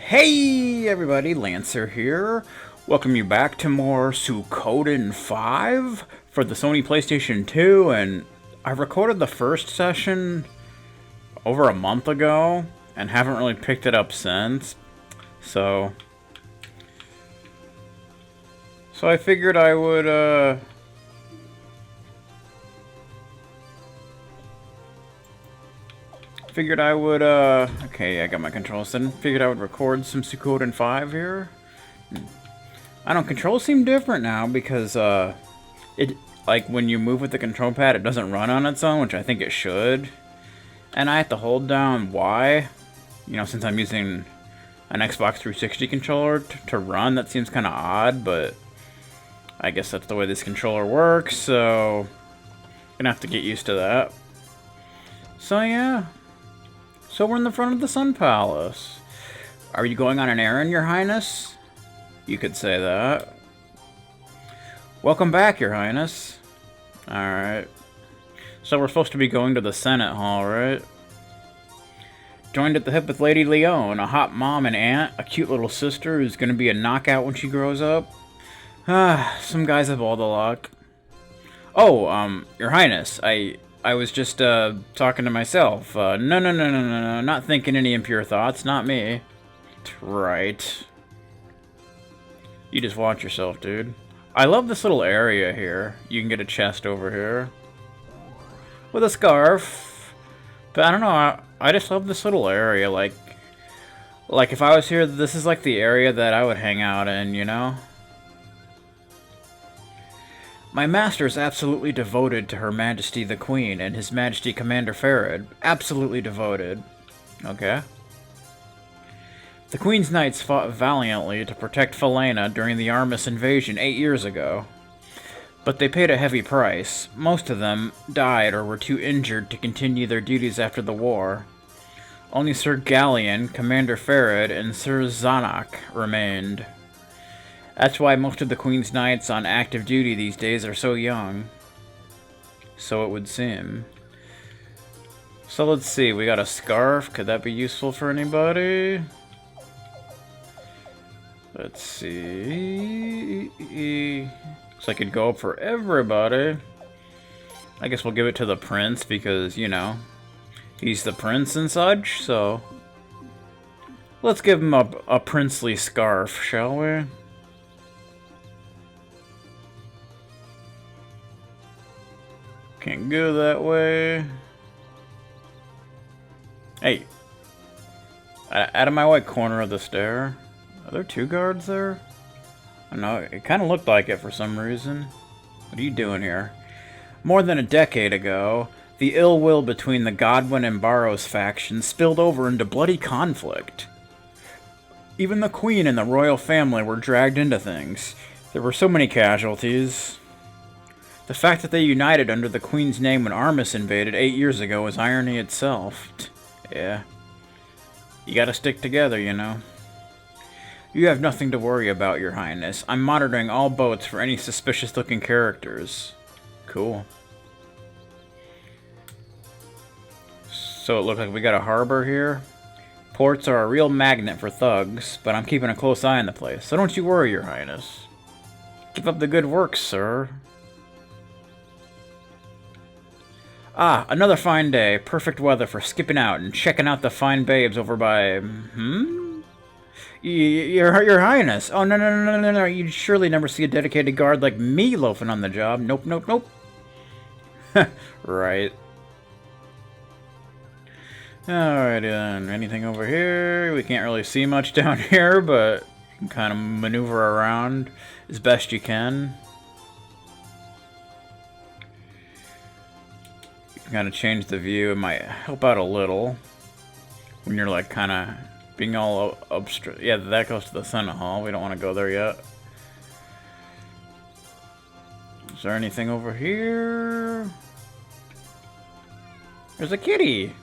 Hey everybody, Lancer here. Welcome you back to more Suikoden V for the Sony Playstation 2, and I recorded the first session over a month ago and haven't really picked it up since. So I figured I would okay, I got my controls set. Figured I would record some Suikoden 5 here. I don't know, controls seem different now because, like, when you move with the control pad, it doesn't run on its own, which I think it should. And I have to hold down Y, since I'm using an Xbox 360 controller to run. That seems kind of odd, but I guess that's the way this controller works, so gonna have to get used to that. So, yeah. So we're in the front of the Sun Palace. Are you going on an errand, Your Highness? You could say that. Welcome back, Your Highness. Alright. So we're supposed to be going to the Senate Hall, right? Joined at the hip with Lady Leone, a hot mom and aunt, a cute little sister who's gonna be a knockout when she grows up. Some guys have all the luck. Oh, Your Highness, I was just, talking to myself. No, not thinking any impure thoughts, not me. Right. You just watch yourself, dude. I love this little area here. You can get a chest over here. With a scarf. But I don't know, I just love this little area, like if I was here, this is like the area that I would hang out in, you know? My master is absolutely devoted to Her Majesty the Queen and His Majesty Commander Farad. Absolutely devoted. Okay. The Queen's Knights fought valiantly to protect Falena during the Armis invasion 8 years ago. But they paid a heavy price. Most of them died or were too injured to continue their duties after the war. Only Sir Galleon, Commander Farad, and Sir Zanak remained. That's why most of the Queen's Knights on active duty these days are so young. So it would seem. So let's see, we got a scarf. Could that be useful for anybody? Let's see. Looks like it'd go up for everybody. I guess we'll give it to the prince because, he's the prince and such, so let's give him a princely scarf, shall we? Can't go that way. Hey. Out of my white corner of the stair. Are there two guards there? I don't know, it kind of looked like it for some reason. What are you doing here? More than a decade ago, the ill will between the Godwin and Burrows factions spilled over into bloody conflict. Even the Queen and the royal family were dragged into things. There were so many casualties. The fact that they united under the Queen's name when Armis invaded 8 years ago is irony itself. Yeah. You gotta stick together, you know. You have nothing to worry about, Your Highness. I'm monitoring all boats for any suspicious-looking characters. Cool. So it looks like we got a harbor here. Ports are a real magnet for thugs, but I'm keeping a close eye on the place, so don't you worry, Your Highness. Keep up the good work, sir. Ah, another fine day. Perfect weather for skipping out and checking out the fine babes over by... Your Highness. Oh, no. You'd surely never see a dedicated guard like me loafing on the job. Nope. Right. Alright, anything over here? We can't really see much down here, but you can kind of maneuver around as best you can. Kind of change the view. It might help out a little when you're like kind of being all obstruct. Yeah, that goes to the Senate Hall. We don't want to go there yet. Is there anything over here? There's a kitty.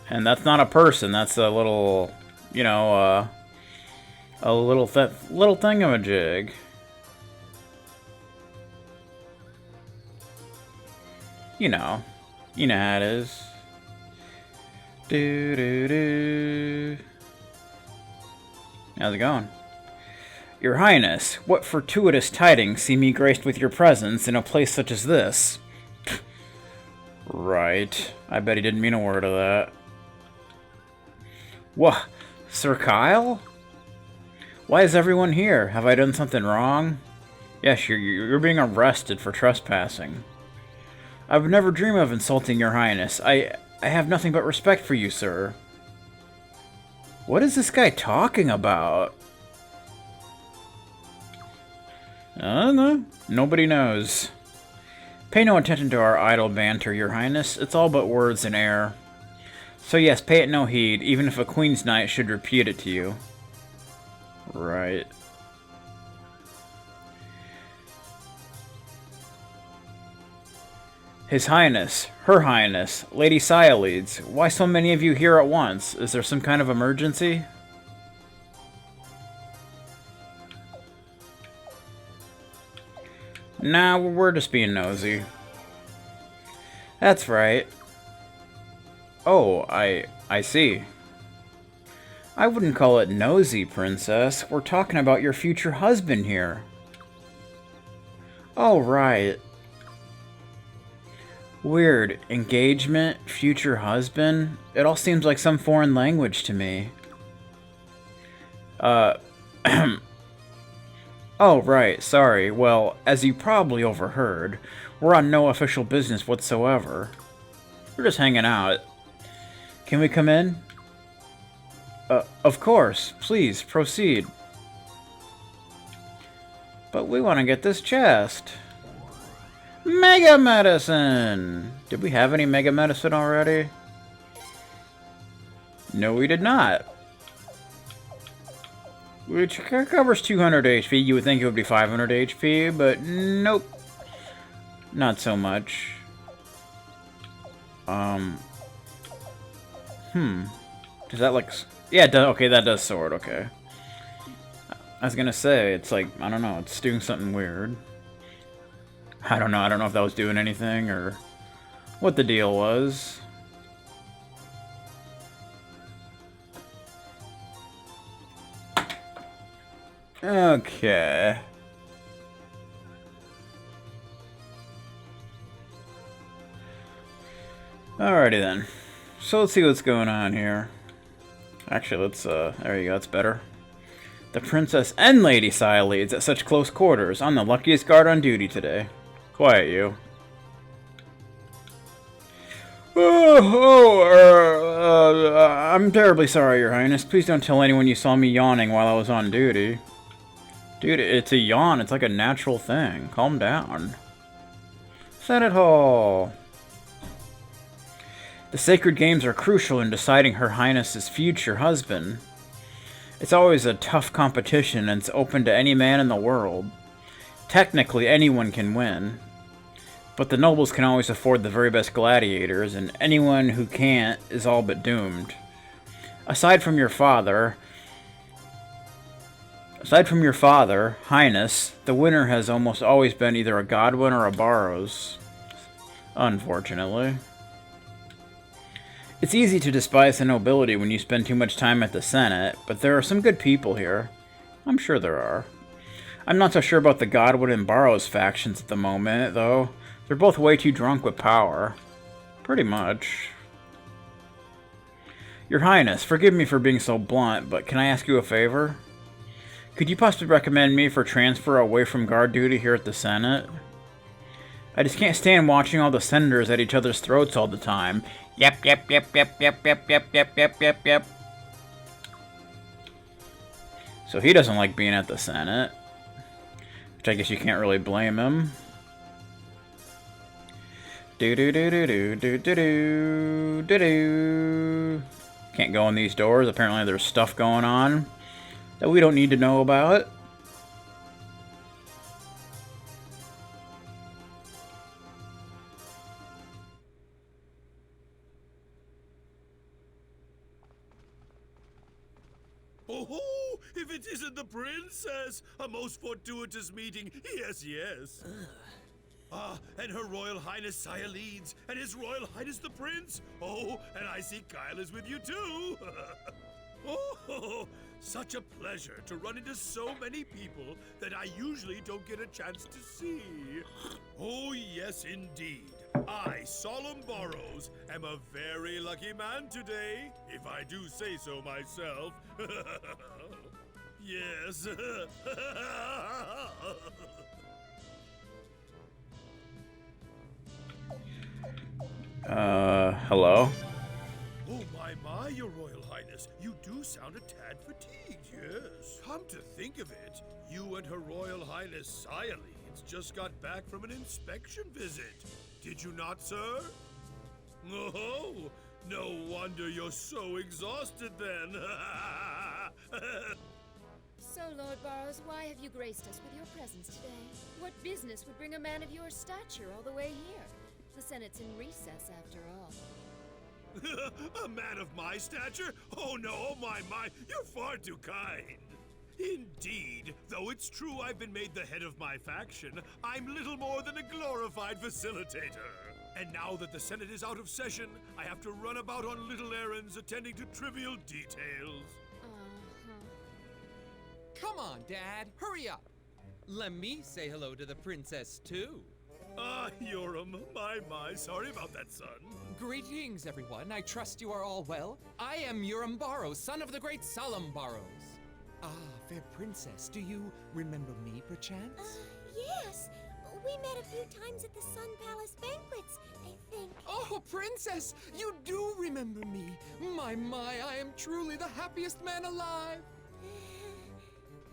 And that's not a person. That's a little, a little thingamajig. You know how it is. Do do do. How's it going? Your Highness, what fortuitous tidings see me graced with your presence in a place such as this? Right. I bet he didn't mean a word of that. What? Sir Kyle? Why is everyone here? Have I done something wrong? Yes, you're being arrested for trespassing. I would never dream of insulting your Highness. I have nothing but respect for you, sir. What is this guy talking about? I don't know. Nobody knows. Pay no attention to our idle banter, your Highness. It's all but words in air. So yes, pay it no heed, even if a Queen's Knight should repeat it to you. Right. His Highness, Her Highness, Lady Cyalides, why so many of you here at once? Is there some kind of emergency? Nah, we're just being nosy. That's right. Oh, I see. I wouldn't call it nosy, Princess. We're talking about your future husband here. Oh, right. Weird. Engagement? Future husband? It all seems like some foreign language to me. Oh, right, sorry. Well, as you probably overheard, we're on no official business whatsoever. We're just hanging out. Can we come in? Of course. Please, proceed. But we want to get this chest. Mega Medicine! Did we have any Mega Medicine already? No, we did not. Which covers 200 HP. You would think it would be 500 HP, but nope. Not so much. Does that like... Yeah, it does. Okay, that does sword, okay. I was gonna say, it's like, I don't know, it's doing something weird. I don't know if that was doing anything, or what the deal was. Okay. Alrighty then. So let's see what's going on here. Actually, let's, there you go, that's better. The Princess and Lady Cyalides at such close quarters. I'm the luckiest guard on duty today. Quiet, you. I'm terribly sorry, Your Highness. Please don't tell anyone you saw me yawning while I was on duty. Dude, it's a yawn. It's like a natural thing. Calm down. Senate Hall. The sacred games are crucial in deciding Her Highness's future husband. It's always a tough competition, and it's open to any man in the world. Technically, anyone can win. But the nobles can always afford the very best gladiators, and anyone who can't is all but doomed. Aside from your father, Highness, the winner has almost always been either a Godwin or a Burrows. Unfortunately. It's easy to despise the nobility when you spend too much time at the Senate, but there are some good people here. I'm sure there are. I'm not so sure about the Godwin and Burrows factions at the moment, though. They're both way too drunk with power. Pretty much. Your Highness, forgive me for being so blunt, but can I ask you a favor? Could you possibly recommend me for transfer away from guard duty here at the Senate? I just can't stand watching all the senators at each other's throats all the time. Yep. So he doesn't like being at the Senate. Which I guess you can't really blame him. Can't go in these doors. Apparently there's stuff going on that we don't need to know about. Oh, if it isn't the princess! A most fortuitous meeting, yes. And Her Royal Highness Saya leads, and His Royal Highness the Prince. Oh, and I see Kyle is with you too. Oh, such a pleasure to run into so many people that I usually don't get a chance to see. Oh, yes, indeed. I, Salum Barows, am a very lucky man today, if I do say so myself. Yes. Hello? Oh, my, Your Royal Highness. You do sound a tad fatigued, yes. Come to think of it, you and Her Royal Highness Saya Leeds just got back from an inspection visit. Did you not, sir? Oh, no wonder you're so exhausted then. So, Lord Burrows, why have you graced us with your presence today? What business would bring a man of your stature all the way here? The Senate's in recess, after all. A man of my stature? Oh no, oh my, you're far too kind. Indeed, though it's true I've been made the head of my faction, I'm little more than a glorified facilitator. And now that the Senate is out of session, I have to run about on little errands attending to trivial details. Come on, Dad, hurry up. Let me say hello to the princess, too. Euram, my, sorry about that, son. Greetings, everyone. I trust you are all well. I am Euram Barows, son of the great Salum Barows. Ah, fair princess, do you remember me, perchance? Yes. We met a few times at the Sun Palace banquets, I think. Oh, princess, you do remember me. My, I am truly the happiest man alive.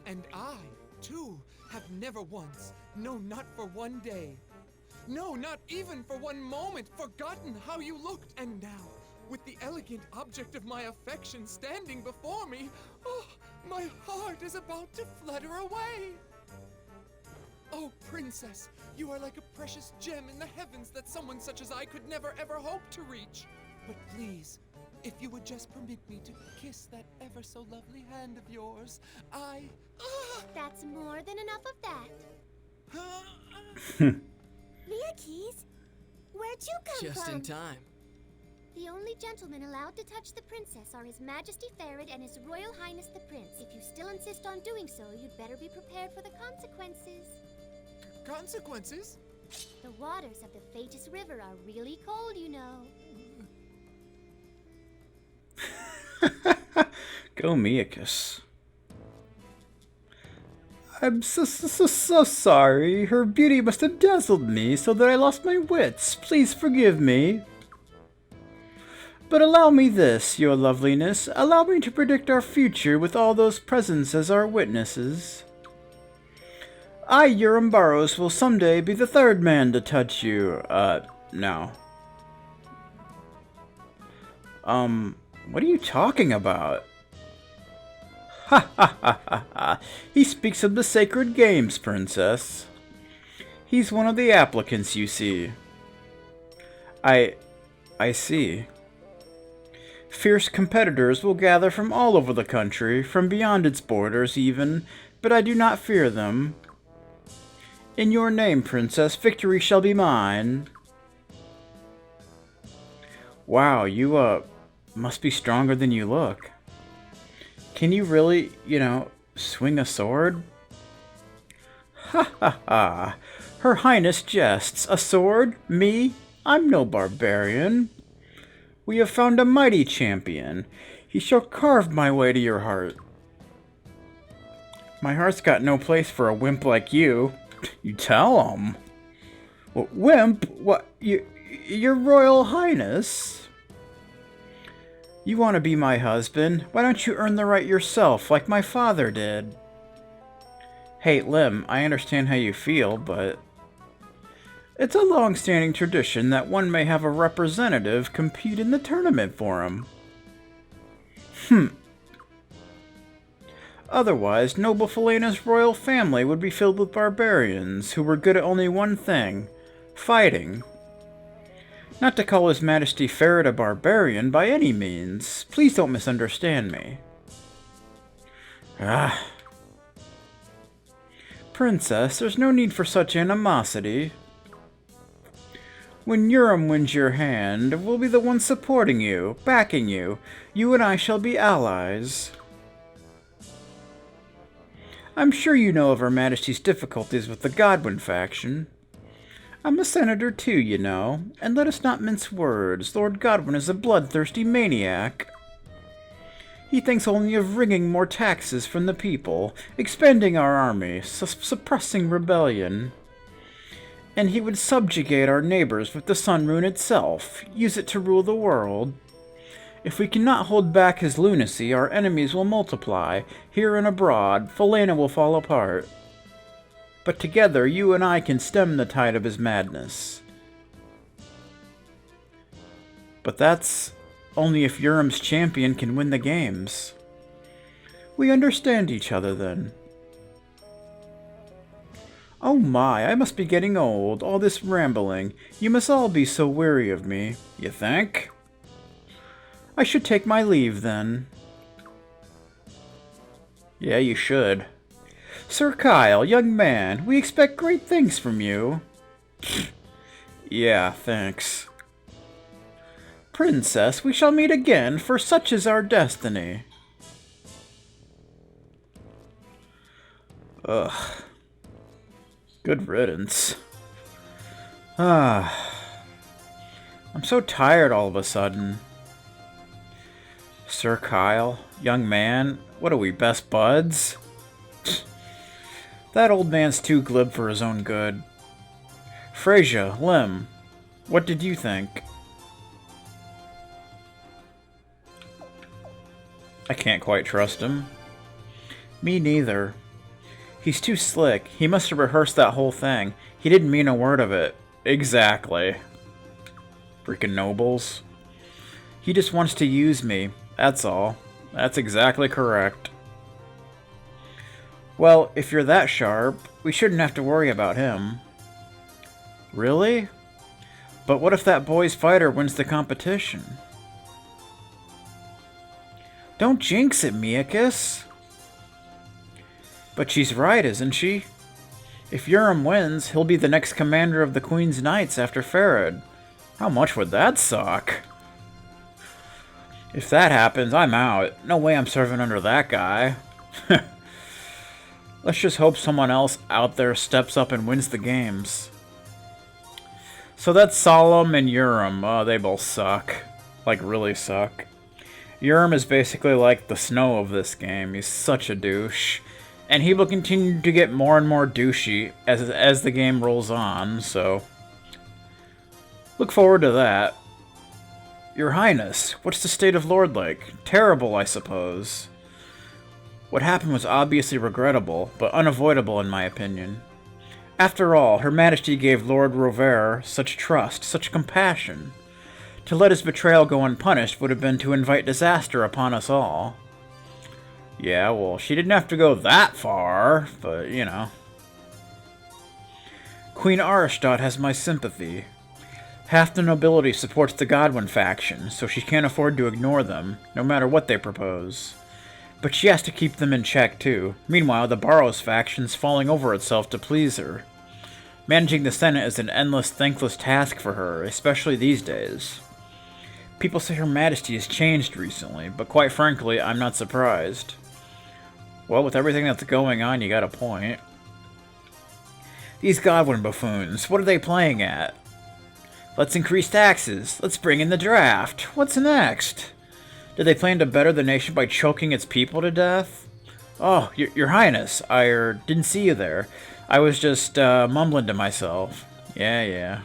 And I, too, have never once, no, not for one day, no, not even for one moment, forgotten how you looked. And now, with the elegant object of my affection standing before me, oh, my heart is about to flutter away. Oh, princess, you are like a precious gem in the heavens that someone such as I could never ever hope to reach. But please, if you would just permit me to kiss that ever so lovely hand of yours, That's more than enough of that. Mia Keys, where'd you come from? Just in time. The only gentlemen allowed to touch the princess are His Majesty Ferret and His Royal Highness the Prince. If you still insist on doing so, you'd better be prepared for the consequences. Consequences? The waters of the Fatus River are really cold, you know. Go Miacus. I'm so sorry. Her beauty must have dazzled me so that I lost my wits. Please forgive me. But allow me this, your loveliness. Allow me to predict our future with all those presents as our witnesses. I, Euram Barows, will someday be the third man to touch you. No. What are you talking about? Ha ha ha ha ha. He speaks of the sacred games, princess. He's one of the applicants, you see. I see. Fierce competitors will gather from all over the country, from beyond its borders even, but I do not fear them. In your name, princess, victory shall be mine. Wow, you, must be stronger than you look. Can you really, swing a sword? Ha ha ha. Her Highness jests. A sword? Me? I'm no barbarian. We have found a mighty champion. He shall carve my way to your heart. My heart's got no place for a wimp like you. You tell him. What, wimp? What? Your Royal Highness? You want to be my husband? Why don't you earn the right yourself, like my father did? Hey, Lim, I understand how you feel, but it's a long-standing tradition that one may have a representative compete in the tournament for him. Otherwise, noble Felena's royal family would be filled with barbarians who were good at only one thing: fighting. Not to call His Majesty Ferret a barbarian by any means. Please don't misunderstand me. Princess, there's no need for such animosity. When Euram wins your hand, we'll be the ones supporting you, backing you. You and I shall be allies. I'm sure you know of Her Majesty's difficulties with the Godwin faction. I'm a senator too, you know, and let us not mince words. Lord Godwin is a bloodthirsty maniac. He thinks only of wringing more taxes from the people, expanding our army, suppressing rebellion. And he would subjugate our neighbors with the Sun Rune itself, use it to rule the world. If we cannot hold back his lunacy, our enemies will multiply. Here and abroad, Falena will fall apart. But together, you and I can stem the tide of his madness. But that's only if Euram's champion can win the games. We understand each other then. Oh my, I must be getting old, all this rambling. You must all be so weary of me, you think? I should take my leave then. Yeah, you should. Sir Kyle, young man, we expect great things from you. Yeah, thanks. Princess, we shall meet again, for such is our destiny. Ugh. Good riddance. I'm so tired all of a sudden. Sir Kyle, young man, what are we, best buds? That old man's too glib for his own good. Frasier, Lim, what did you think? I can't quite trust him. Me neither. He's too slick. He must have rehearsed that whole thing. He didn't mean a word of it. Exactly. Freaking nobles. He just wants to use me. That's all. That's exactly correct. Well, if you're that sharp, we shouldn't have to worry about him. Really? But what if that boy's fighter wins the competition? Don't jinx it, Miakis. But she's right, isn't she? If Euram wins, he'll be the next commander of the Queen's Knights after Farad. How much would that suck? If that happens, I'm out. No way I'm serving under that guy. Let's just hope someone else out there steps up and wins the games. So that's Salum and Euram. Oh, they both suck. Like, really suck. Euram is basically like the Snow of this game. He's such a douche. And he will continue to get more and more douchey as the game rolls on, so... look forward to that. Your Highness, what's the state of Lord like? Terrible, I suppose. What happened was obviously regrettable, but unavoidable in my opinion. After all, Her Majesty gave Lord Rovere such trust, such compassion. To let his betrayal go unpunished would have been to invite disaster upon us all. Yeah, well, she didn't have to go that far, but, you know. Queen Arishtot has my sympathy. Half the nobility supports the Godwin faction, so she can't afford to ignore them, no matter what they propose. But she has to keep them in check, too. Meanwhile, the Burrows faction's falling over itself to please her. Managing the Senate is an endless, thankless task for her, especially these days. People say Her Majesty has changed recently, but quite frankly, I'm not surprised. Well, with everything that's going on, you got a point. These Godwin buffoons, what are they playing at? Let's increase taxes. Let's bring in the draft. What's next? Did they plan to better the nation by choking its people to death? Oh, Your Highness, I didn't see you there. I was just mumbling to myself. Yeah.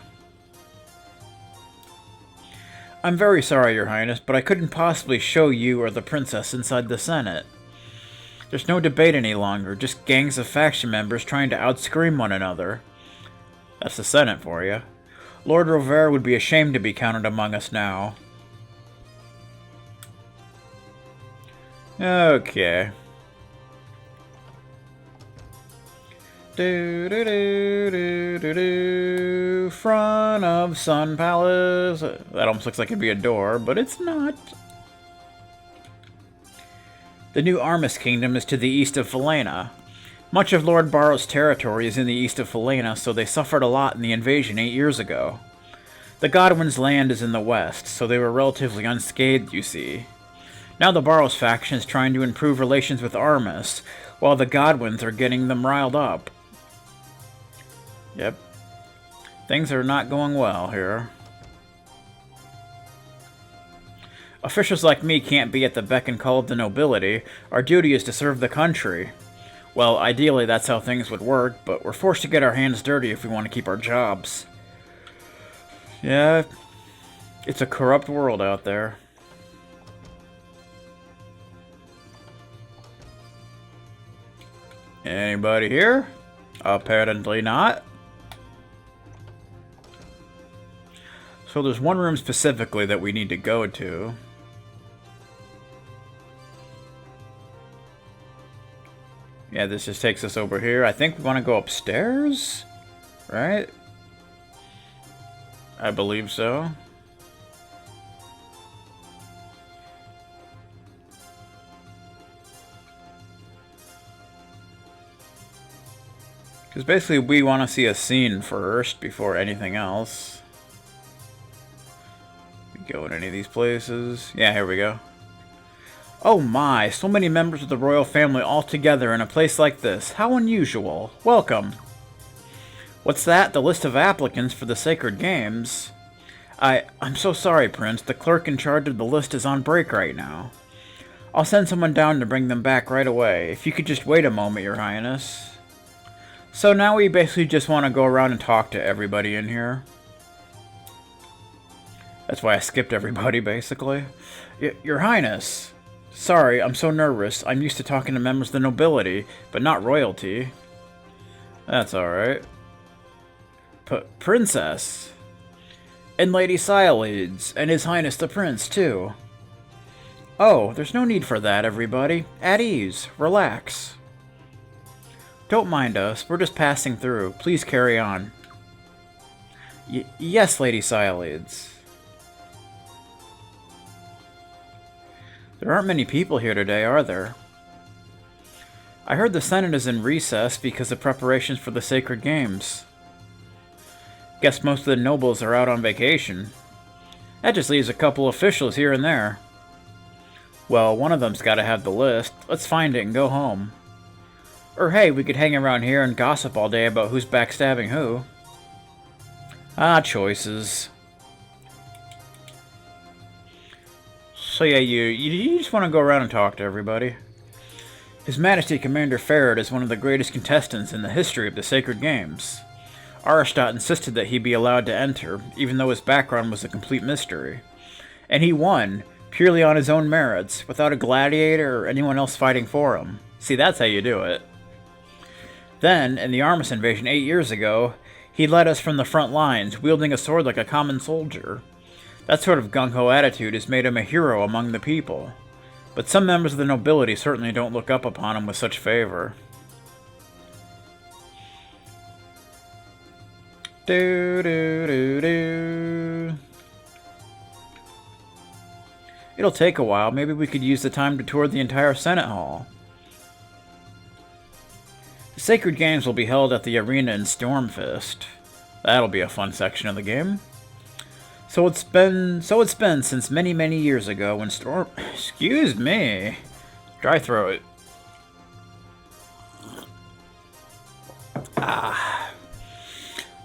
I'm very sorry, Your Highness, but I couldn't possibly show you or the princess inside the Senate. There's no debate any longer, just gangs of faction members trying to outscream one another. That's the Senate for you. Lord Rovere would be ashamed to be counted among us now. Okay. Front of Sun Palace. That almost looks like it'd be a door, but it's not. The new Armis Kingdom is to the east of Falena. Much of Lord Barrow's territory is in the east of Falena, so they suffered a lot in the invasion 8 years ago. The Godwin's land is in the west, so they were relatively unscathed, you see. Now the Burrows faction is trying to improve relations with Armus, while the Godwins are getting them riled up. Yep. Things are not going well here. Officials like me can't be at the beck and call of the nobility. Our duty is to serve the country. Well, ideally that's how things would work, but we're forced to get our hands dirty if we want to keep our jobs. Yeah, it's a corrupt world out there. Anybody here? Apparently not. So there's one room specifically that we need to go to. Yeah, this just takes us over here. I think we want to go upstairs, right? I believe so. Because basically we want to see a scene first before anything else. We go in any of these places. Yeah, here we go. Oh my, so many members of the royal family all together in a place like this. How unusual. Welcome. What's that? The list of applicants for the Sacred Games? I'm so sorry, Prince. The clerk in charge of the list is on break right now. I'll send someone down to bring them back right away. If you could just wait a moment, Your Highness. So now we basically just want to go around and talk to everybody in here. That's why I skipped everybody, basically. Your Highness. Sorry, I'm so nervous. I'm used to talking to members of the nobility, but not royalty. That's alright. Princess. And Lady Sialeeds, and His Highness the Prince, too. Oh, there's no need for that, everybody. At ease. Relax. Don't mind us. We're just passing through. Please carry on. Yes, Lady Sialeeds. There aren't many people here today, are there? I heard the Senate is in recess because of preparations for the Sacred Games. Guess most of the nobles are out on vacation. That just leaves a couple officials here and there. Well, one of them's gotta have the list. Let's find it and go home. Or hey, we could hang around here and gossip all day about who's backstabbing who. Ah, choices. So yeah, you just want to go around and talk to everybody. His Majesty Commander Farad is one of the greatest contestants in the history of the Sacred Games. Aristot insisted that he be allowed to enter, even though his background was a complete mystery. And he won, purely on his own merits, without a gladiator or anyone else fighting for him. See, that's how you do it. Then, in the Armus invasion 8 years ago, he led us from the front lines, wielding a sword like a common soldier. That sort of gung-ho attitude has made him a hero among the people. But some members of the nobility certainly don't look up upon him with such favor. It'll take a while. Maybe we could use the time to tour the entire Senate Hall. The Sacred Games will be held at the arena in Stormfist. That'll be a fun section of the game. So it's been since many, many years ago when excuse me. Dry throat.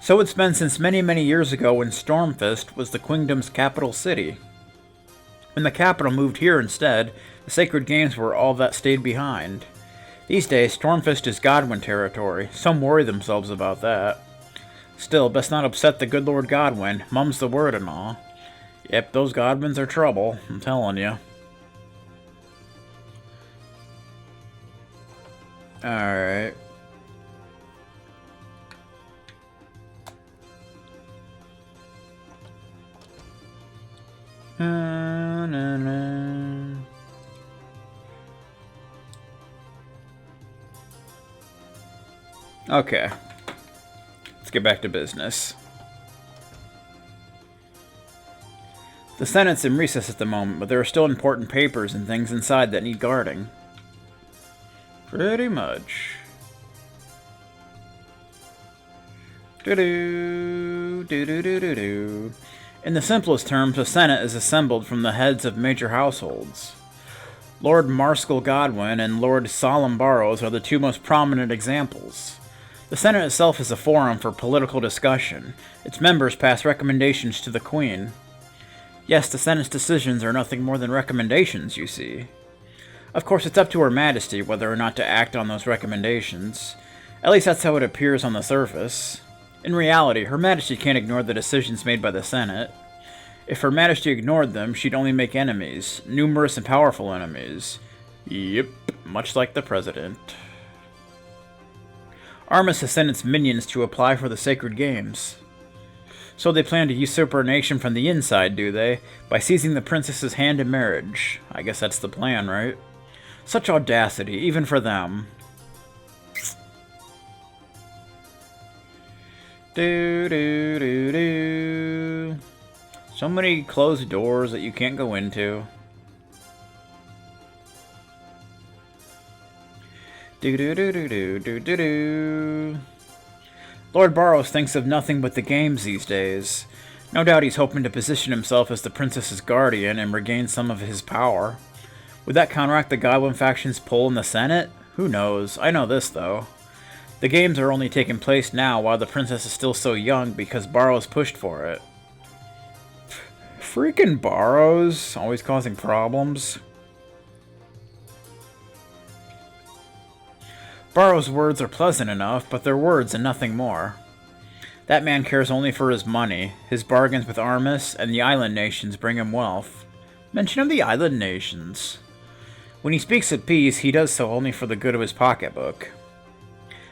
So it's been since many, many years ago when Stormfist was the kingdom's capital city. When the capital moved here instead, the Sacred Games were all that stayed behind. These days, Stormfist is Godwin territory. Some worry themselves about that. Still, best not upset the good Lord Godwin. Mum's the word and all. Yep, those Godwins are trouble, I'm telling you. Alright. Okay. Let's get back to business. The Senate's in recess at the moment, but there are still important papers and things inside that need guarding. Pretty much. Do-do, do-do-do-do-do. In the simplest terms, the Senate is assembled from the heads of major households. Lord Marskal Godwin and Lord Salum Barows are the two most prominent examples. The Senate itself is a forum for political discussion. Its members pass recommendations to the Queen. Yes, the Senate's decisions are nothing more than recommendations, you see. Of course, it's up to Her Majesty whether or not to act on those recommendations. At least that's how it appears on the surface. In reality, Her Majesty can't ignore the decisions made by the Senate. If Her Majesty ignored them, she'd only make enemies, numerous and powerful enemies. Yep, much like the President. Armus has sent its minions to apply for the Sacred Games. So they plan to usurp our nation from the inside, do they? By seizing the princess's hand in marriage. I guess that's the plan, right? Such audacity, even for them. Do. So many closed doors that you can't go into. Do. Lord Burrows thinks of nothing but the games these days. No doubt he's hoping to position himself as the princess's guardian and regain some of his power. Would that counteract the Godwin faction's pull in the Senate? Who knows? I know this, though. The games are only taking place now while the princess is still so young because Burrows pushed for it. Freaking Burrows, always causing problems. Burrows' words are pleasant enough, but they're words and nothing more. That man cares only for his money. His bargains with Armus and the island nations bring him wealth. Mention of the island nations. When he speaks of peace, he does so only for the good of his pocketbook.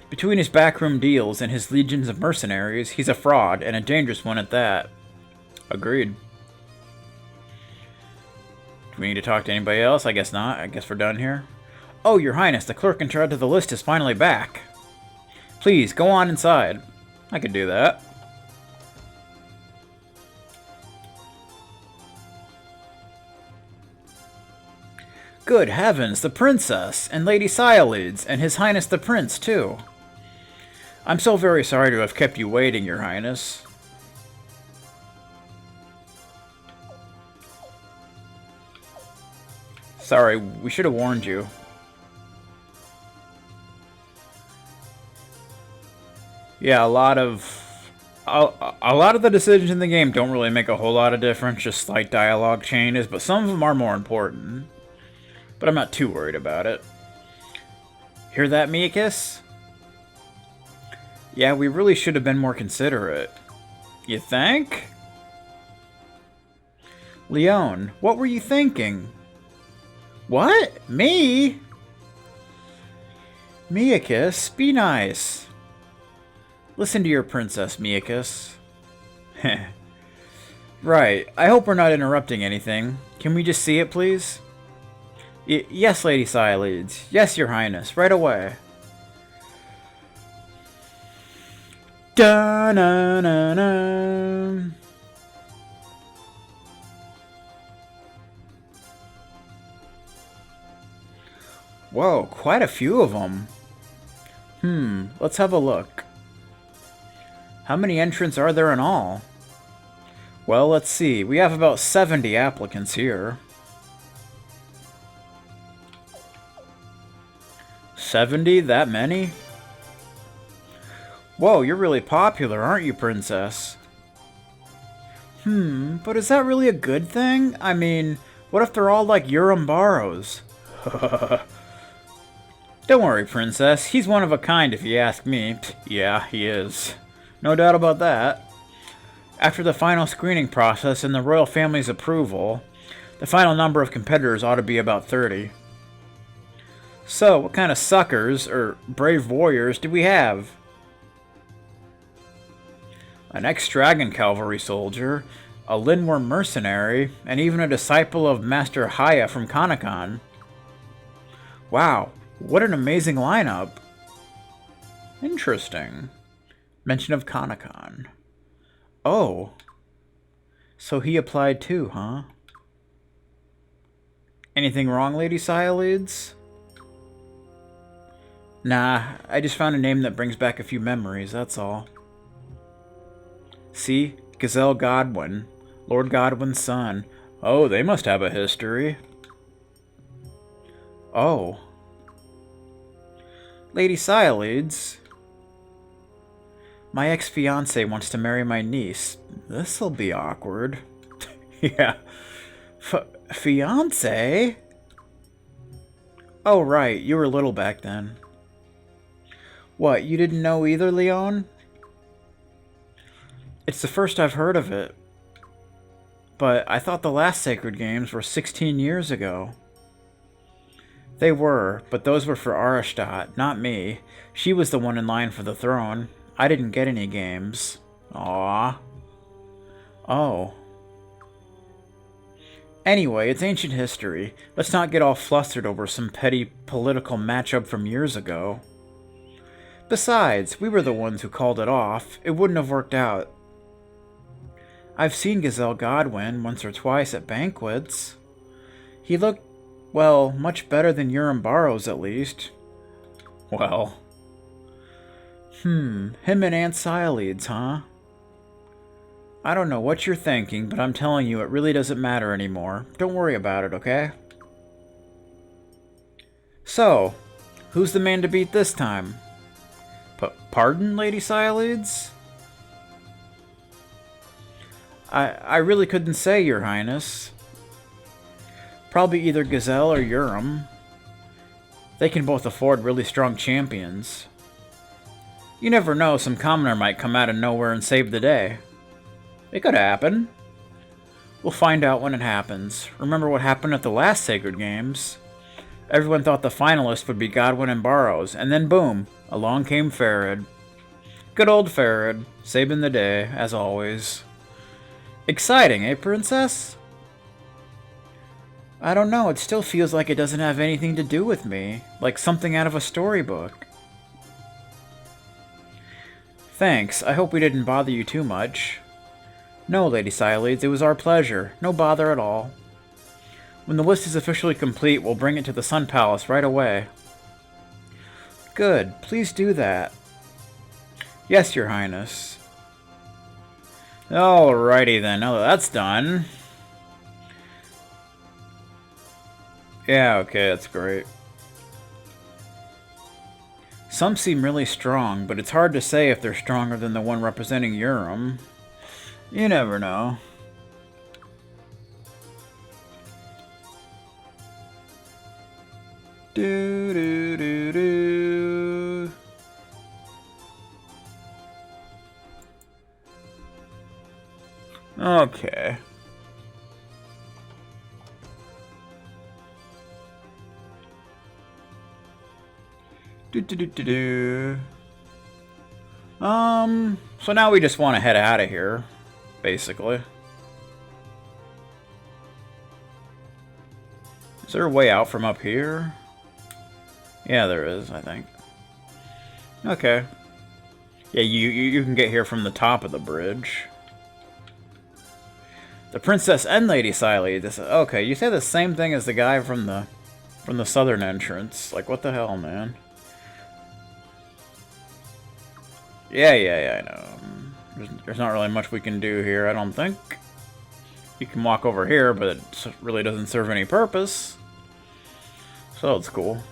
Between his backroom deals and his legions of mercenaries, he's a fraud, and a dangerous one at that. Agreed. Do we need to talk to anybody else? I guess not. I guess we're done here. Oh, Your Highness, the clerk in charge of the list is finally back. Please, go on inside. I could do that. Good heavens, the princess, and Lady Cyalides, and His Highness the Prince, too. I'm so very sorry to have kept you waiting, Your Highness. Sorry, we should have warned you. Yeah, a lot of the decisions in the game don't really make a whole lot of difference, just slight dialogue changes, but some of them are more important. But I'm not too worried about it. Hear that, Miakis? Yeah, we really should have been more considerate. You think? Leon, what were you thinking? What? Me? Miakis, be nice. Listen to your princess, Miakis. Right, I hope we're not interrupting anything. Can we just see it, please? Yes, Lady Cyalides. Yes, Your Highness. Right away. Da-na-na-na. Whoa, quite a few of them. Let's have a look. How many entrants are there in all? Well, let's see. We have about 70 applicants here. 70? That many? Whoa, you're really popular, aren't you, Princess? But is that really a good thing? I mean, what if they're all like Euram Barows? Don't worry, Princess. He's one of a kind if you ask me. Yeah, he is. No doubt about that. After the final screening process and the royal family's approval, the final number of competitors ought to be about 30. So, what kind of suckers, or brave warriors, do we have? An ex-dragon cavalry soldier, a Linworm mercenary, and even a disciple of Master Haya from Konami. Wow, what an amazing lineup. Interesting. Mention of Konami. Oh. So he applied too, huh? Anything wrong, Lady Cyalides? Nah, I just found a name that brings back a few memories, that's all. See? Gazelle Godwin. Lord Godwin's son. Oh, they must have a history. Oh. Lady Sialides. My ex-fiancé wants to marry my niece. This'll be awkward. Yeah. Fiancé? Oh, right. You were little back then. What, you didn't know either, Leon? It's the first I've heard of it. But I thought the last Sacred Games were 16 years ago. They were, but those were for Arishtat, not me. She was the one in line for the throne. I didn't get any games. Aww. Oh. Anyway, it's ancient history. Let's not get all flustered over some petty political matchup from years ago. Besides, we were the ones who called it off. It wouldn't have worked out. I've seen Gazelle Godwin once or twice at banquets. He looked, well, much better than Euram Barows at least. Well. Him and Aunt Sialides, huh? I don't know what you're thinking, but I'm telling you, it really doesn't matter anymore. Don't worry about it, okay? So, who's the man to beat this time? Pardon, Lady Sialides? I really couldn't say, Your Highness. Probably either Gazelle or Euram. They can both afford really strong champions. You never know, some commoner might come out of nowhere and save the day. It could happen. We'll find out when it happens. Remember what happened at the last Sacred Games? Everyone thought the finalist would be Godwin and Burrows, and then boom, along came Farid. Good old Farid, saving the day, as always. Exciting, eh, Princess? I don't know, it still feels like it doesn't have anything to do with me, like something out of a storybook. Thanks, I hope we didn't bother you too much. No, Lady Sialides, it was our pleasure. No bother at all. When the list is officially complete, we'll bring it to the Sun Palace right away. Good, please do that. Yes, Your Highness. Alrighty then, now that that's done. Yeah, okay, that's great. Some seem really strong, but it's hard to say if they're stronger than the one representing Euram. You never know. Do do do do. Okay. Do do do do do. So now we just want to head out of here, basically. Is there a way out from up here? Yeah, there is, I think. Okay. Yeah, you can get here from the top of the bridge. The Princess and Lady Sialides. Okay, you say the same thing as the guy from the southern entrance. Like, what the hell, man? Yeah, I know. There's not really much we can do here, I don't think. You can walk over here, but it really doesn't serve any purpose. So it's cool.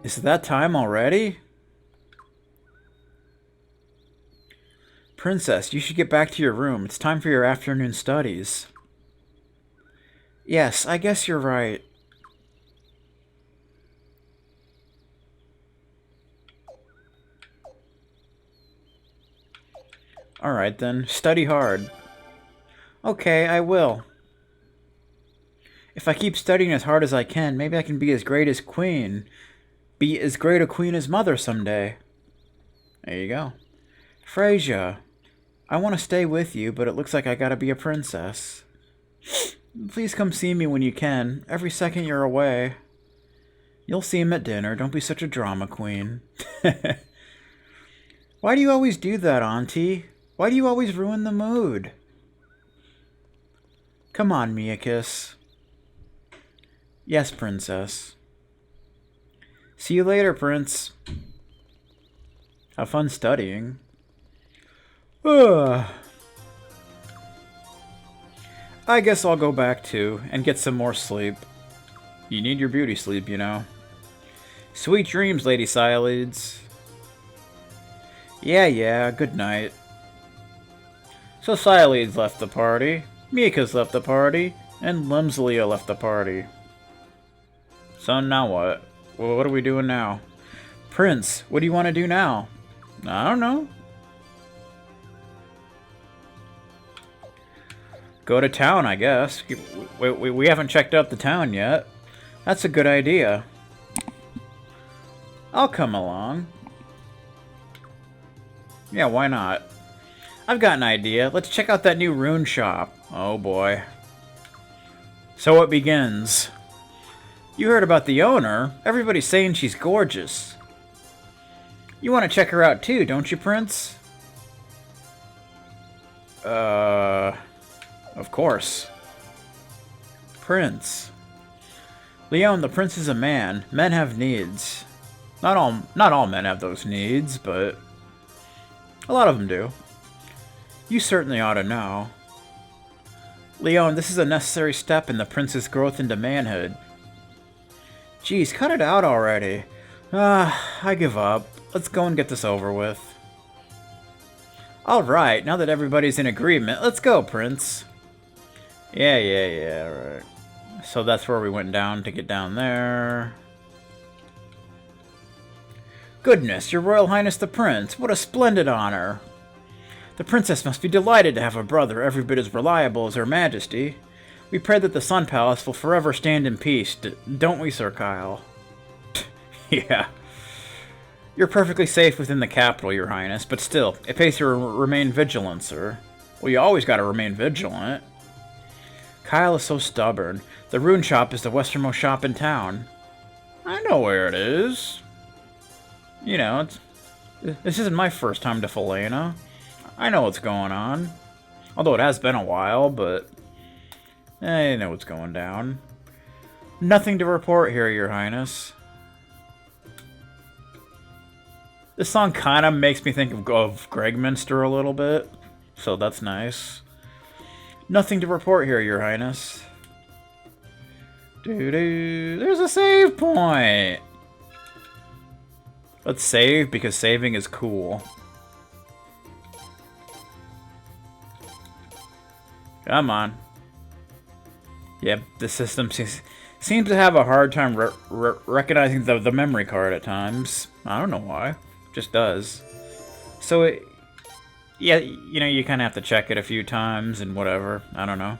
Is it that time already? Princess, you should get back to your room. It's time for your afternoon studies. Yes, I guess you're right. Alright then, study hard. Okay, I will. If I keep studying as hard as I can, maybe I can be as great as Queen. Be as great a queen as Mother someday. There you go. Freyja, I want to stay with you, but it looks like I gotta be a princess. Please come see me when you can. Every second you're away. You'll see him at dinner. Don't be such a drama queen. Why do you always do that, Auntie? Why do you always ruin the mood? Come on, Miakis. Yes, princess. See you later, prince. Have fun studying. I guess I'll go back too and get some more sleep. You need your beauty sleep, you know. Sweet dreams, Lady Sialids. Yeah, good night. So Sialids left the party, Mika's left the party, and Lemslia left the party. So now what? Well, what are we doing now? Prince, what do you want to do now? I don't know. Go to town, I guess. We haven't checked out the town yet. That's a good idea. I'll come along. Yeah, why not? I've got an idea. Let's check out that new rune shop. Oh boy. So it begins. You heard about the owner. Everybody's saying she's gorgeous. You want to check her out too, don't you, Prince? Of course. Prince. Leon, the prince is a man. Men have needs. Not all men have those needs, but a lot of them do. You certainly ought to know. Leon, this is a necessary step in the prince's growth into manhood. Geez, cut it out already. I give up. Let's go and get this over with. Alright, now that everybody's in agreement, let's go, Prince. Yeah, right. So that's where we went down to get down there. Goodness, your Royal Highness the Prince, what a splendid honor. The princess must be delighted to have a brother every bit as reliable as Her Majesty. We pray that the Sun Palace will forever stand in peace, don't we, Sir Kyle? Yeah. You're perfectly safe within the capital, Your Highness, but still, it pays to remain vigilant, sir. Well, you always gotta remain vigilant. Kyle is so stubborn. The rune shop is the westernmost shop in town. I know where it is. You know, this isn't my first time to Felena. I know what's going on. Although it has been a while, but I know what's going down. Nothing to report here, Your Highness. This song kind of makes me think of Gregminster a little bit, so that's nice. Nothing to report here, Your Highness. There's a save point! Let's save, because saving is cool. Come on. Yep, the system seems to have a hard time recognizing the memory card at times. I don't know why. Just does. So, yeah, you know, you kind of have to check it a few times and whatever. I don't know.